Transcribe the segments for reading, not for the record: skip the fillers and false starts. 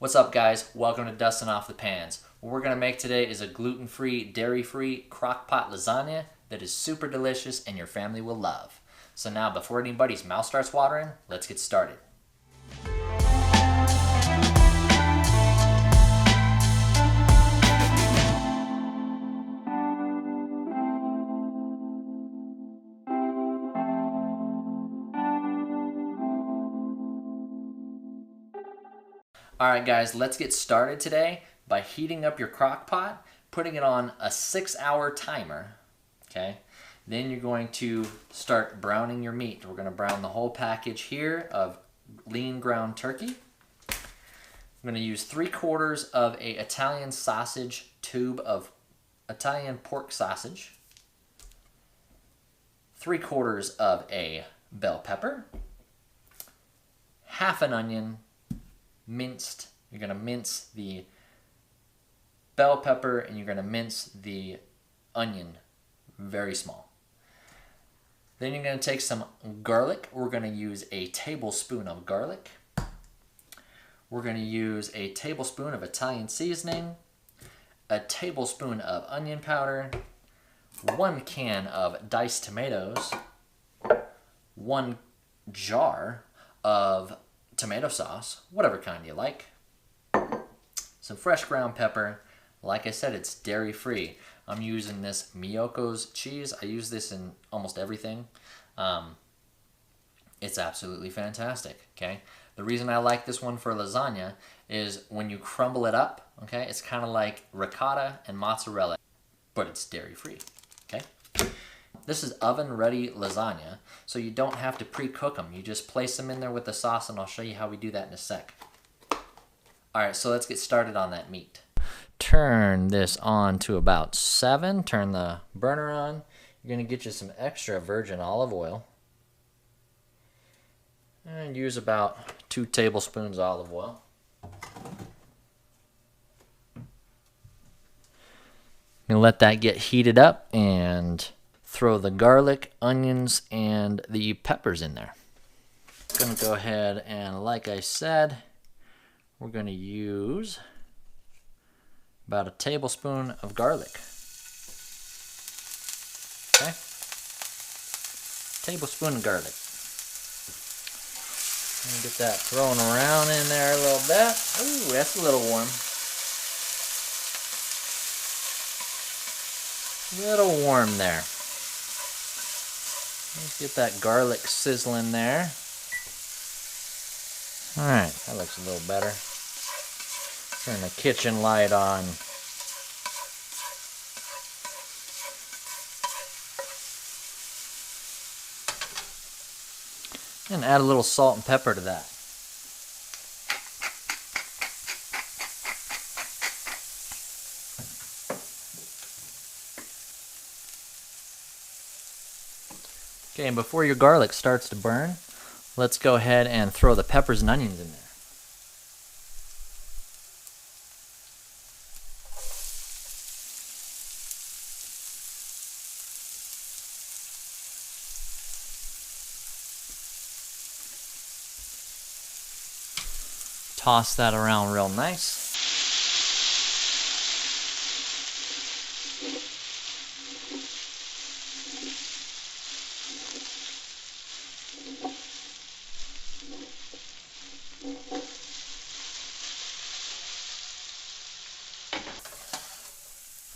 What's up, guys? Welcome to Dustin Off the Pans. What we're going to make today is a gluten-free, dairy-free crock-pot lasagna that is super delicious and your family will love. So now, before anybody's mouth starts watering, let's get started. Alright guys, let's get started today by heating up your crock pot, putting it on a 6-hour timer, okay? Then you're going to start browning your meat. We're going to brown the whole package here of lean ground turkey. I'm going to use 3/4 of a Italian sausage tube of Italian pork sausage, 3/4 of a bell pepper, half an onion, minced. You're going to mince the bell pepper and you're going to mince the onion very small. Then you're going to take some garlic. We're going to use a tablespoon of garlic. We're going to use a tablespoon of Italian seasoning, a tablespoon of onion powder, 1 can of diced tomatoes, 1 jar of tomato sauce, whatever kind you like, some fresh ground pepper. Like I said, it's dairy free. I'm using this Miyoko's cheese. I use this in almost everything. It's absolutely fantastic, okay? The reason I like this one for lasagna is when you crumble it up, okay, it's kind of like ricotta and mozzarella, but it's dairy free, okay? This is oven-ready lasagna, so you don't have to pre-cook them. You just place them in there with the sauce, and I'll show you how we do that in a sec. All right, so let's get started on that meat. Turn this on to about 7. Turn the burner on. You're going to get you some extra virgin olive oil. And use about 2 tablespoons olive oil. You're going to let that get heated up and throw the garlic, onions, and the peppers in there. I'm going to go ahead and, like I said, we're going to use about a tablespoon of garlic. Okay? Tablespoon of garlic. And get that thrown around in there a little bit. Ooh, that's a little warm. Little warm there. Let's get that garlic sizzling there. Alright, that looks a little better. Turn the kitchen light on. And add a little salt and pepper to that. Okay, and before your garlic starts to burn, let's go ahead and throw the peppers and onions in there. Toss that around real nice.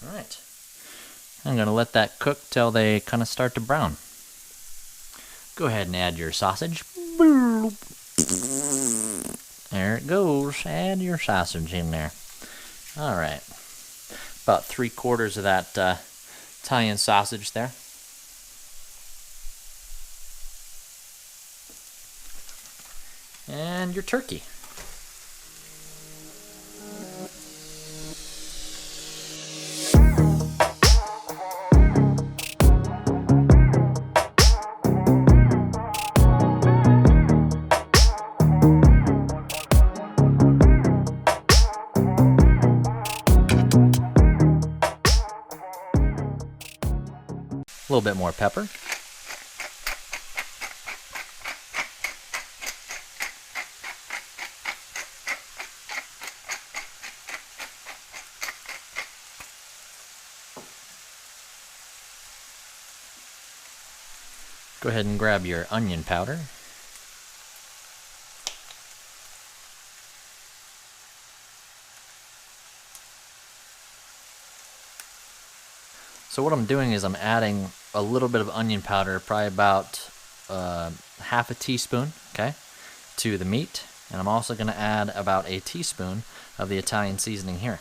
Alright, I'm going to let that cook till they kind of start to brown. Go ahead and add your sausage. There it goes. Add your sausage in there. Alright, about 3/4 of that Italian sausage there. And your turkey. A little bit more pepper. Go ahead and grab your onion powder. So what I'm doing is I'm adding a little bit of onion powder, probably about half a teaspoon, okay, to the meat. And I'm also going to add about a teaspoon of the Italian seasoning here.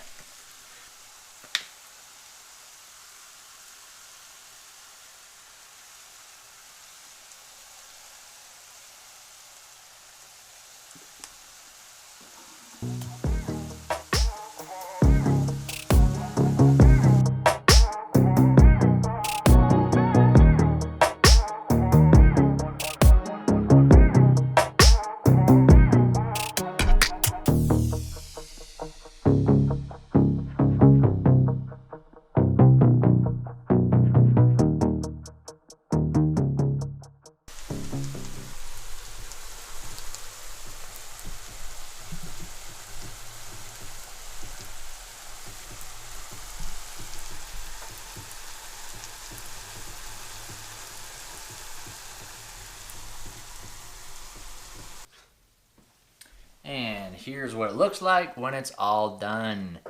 And here's what it looks like when it's all done.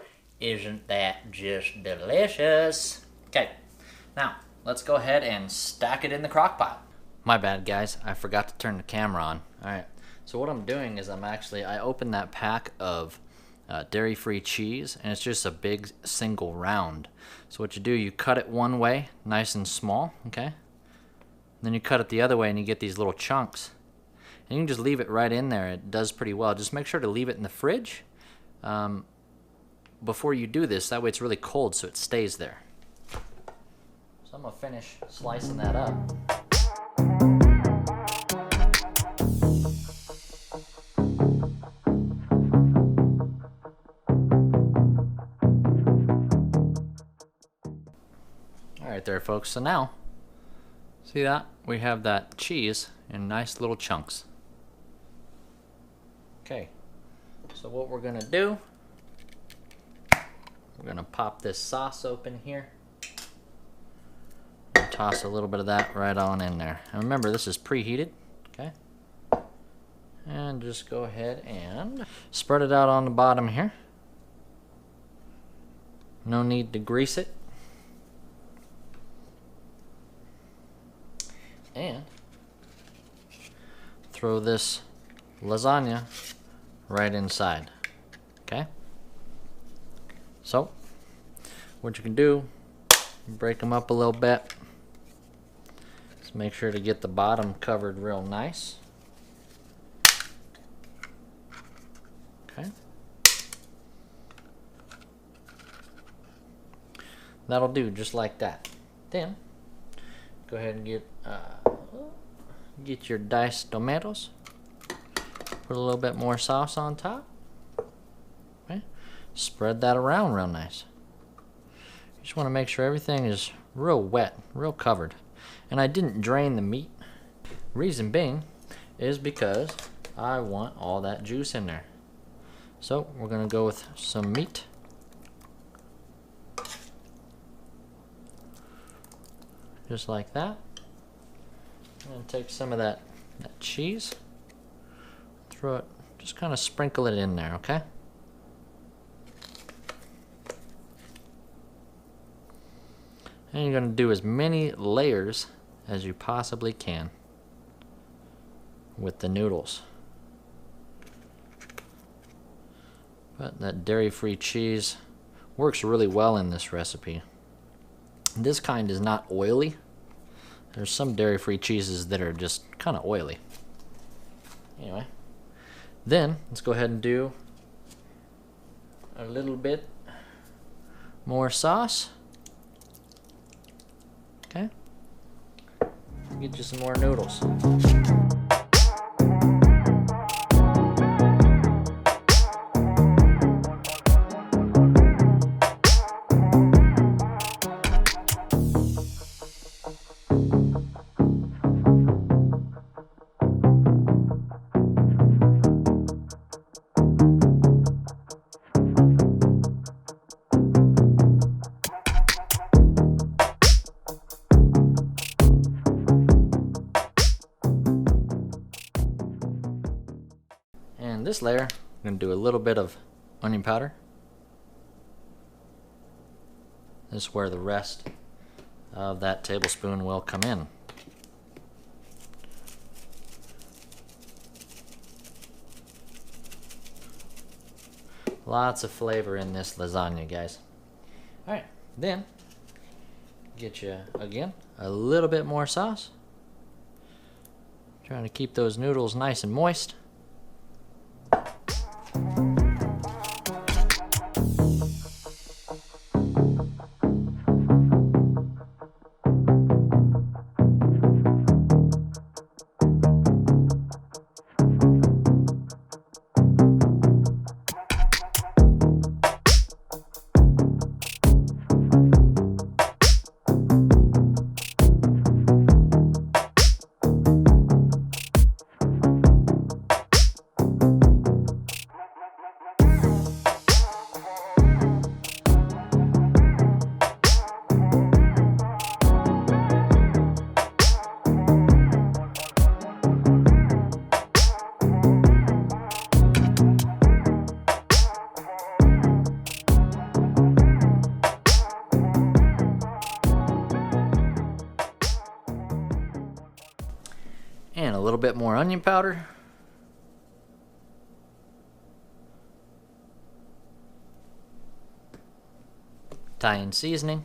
Isn't that just delicious? Okay, now let's go ahead and stack it in the crock pot. My bad, guys, I forgot to turn the camera on. All right, so what I'm doing is I opened that pack of dairy-free cheese, and it's just a big single round. So what you do, you cut it one way, nice and small, okay? And then you cut it the other way and you get these little chunks. And you can just leave it right in there. It does pretty well. Just make sure to leave it in the fridge before you do this. That way it's really cold so it stays there. So I'm going to finish slicing that up. Alright there, folks. So now, see that? We have that cheese in nice little chunks. Okay, so what we're gonna do, we're gonna pop this sauce open here and toss a little bit of that right on in there. And remember, this is preheated, okay? And just go ahead and spread it out on the bottom here. No need to grease it. And throw this lasagna right inside, okay? So, what you can do, break them up a little bit. Just make sure to get the bottom covered real nice. Okay. That'll do, just like that. Then, go ahead and get your diced tomatoes. Put a little bit more sauce on top. Okay. Spread that around real nice. You just want to make sure everything is real wet, real covered. And I didn't drain the meat. Reason being is because I want all that juice in there. So we're going to go with some meat. Just like that. And take some of that cheese. Throw it, just kind of sprinkle it in there, okay? And you're going to do as many layers as you possibly can with the noodles. But that dairy-free cheese works really well in this recipe. This kind is not oily. There's some dairy-free cheeses that are just kind of oily. Anyway, then let's go ahead and do a little bit more sauce. Okay. Get you some more noodles. layer, I'm going to do a little bit of onion powder. This is where the rest of that tablespoon will come in. Lots of flavor in this lasagna, guys. Alright, then get you, again, a little bit more sauce. Trying to keep those noodles nice and moist. And a little bit more onion powder. Italian seasoning.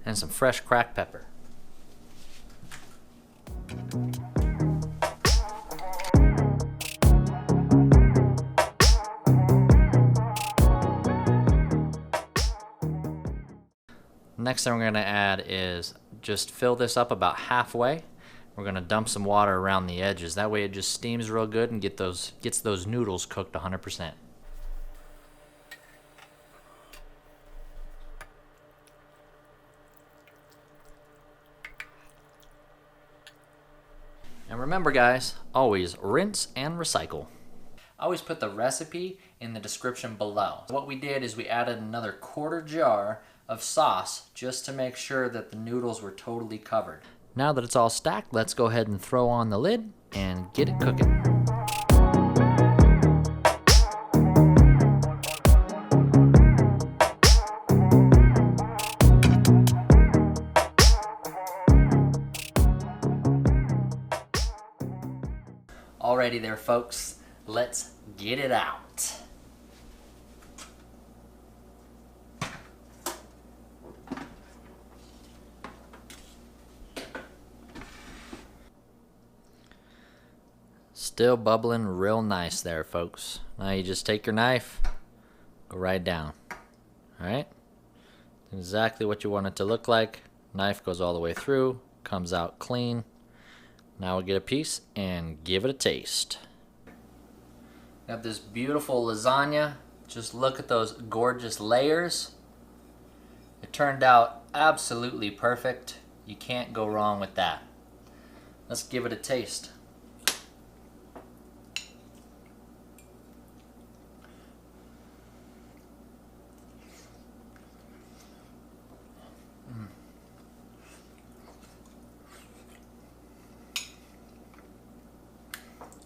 And some fresh cracked pepper. Next thing we're going to add is just fill this up about halfway. We're going to dump some water around the edges. That way it just steams real good and gets those noodles cooked 100%. And remember, guys, always rinse and recycle. I always put the recipe in the description below. What we did is we added another quarter jar of sauce just to make sure that the noodles were totally covered. Now that it's all stacked, let's go ahead and throw on the lid and get it cooking. Alrighty there, folks, let's get it out. Still bubbling real nice there, folks. Now you just take your knife, go right down. Alright? Exactly what you want it to look like. Knife goes all the way through, comes out clean. Now we'll get a piece and give it a taste. Got this beautiful lasagna. Just look at those gorgeous layers. It turned out absolutely perfect. You can't go wrong with that. Let's give it a taste.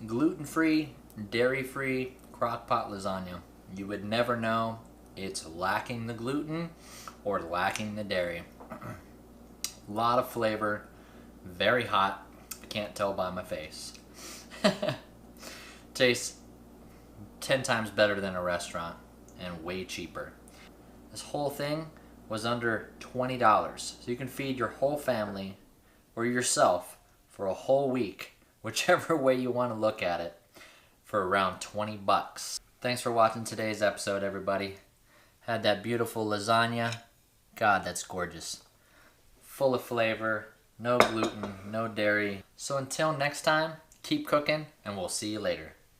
Gluten-free, dairy-free crockpot lasagna. You would never know it's lacking the gluten or lacking the dairy. A lot of flavor, very hot. I can't tell by my face. Tastes 10 times better than a restaurant and way cheaper. This whole thing was under $20, so you can feed your whole family or yourself for a whole week, whichever way you want to look at it, for around 20 bucks. Thanks for watching today's episode, everybody. Had that beautiful lasagna. God, that's gorgeous. Full of flavor, no gluten, no dairy. So until next time, keep cooking, and we'll see you later.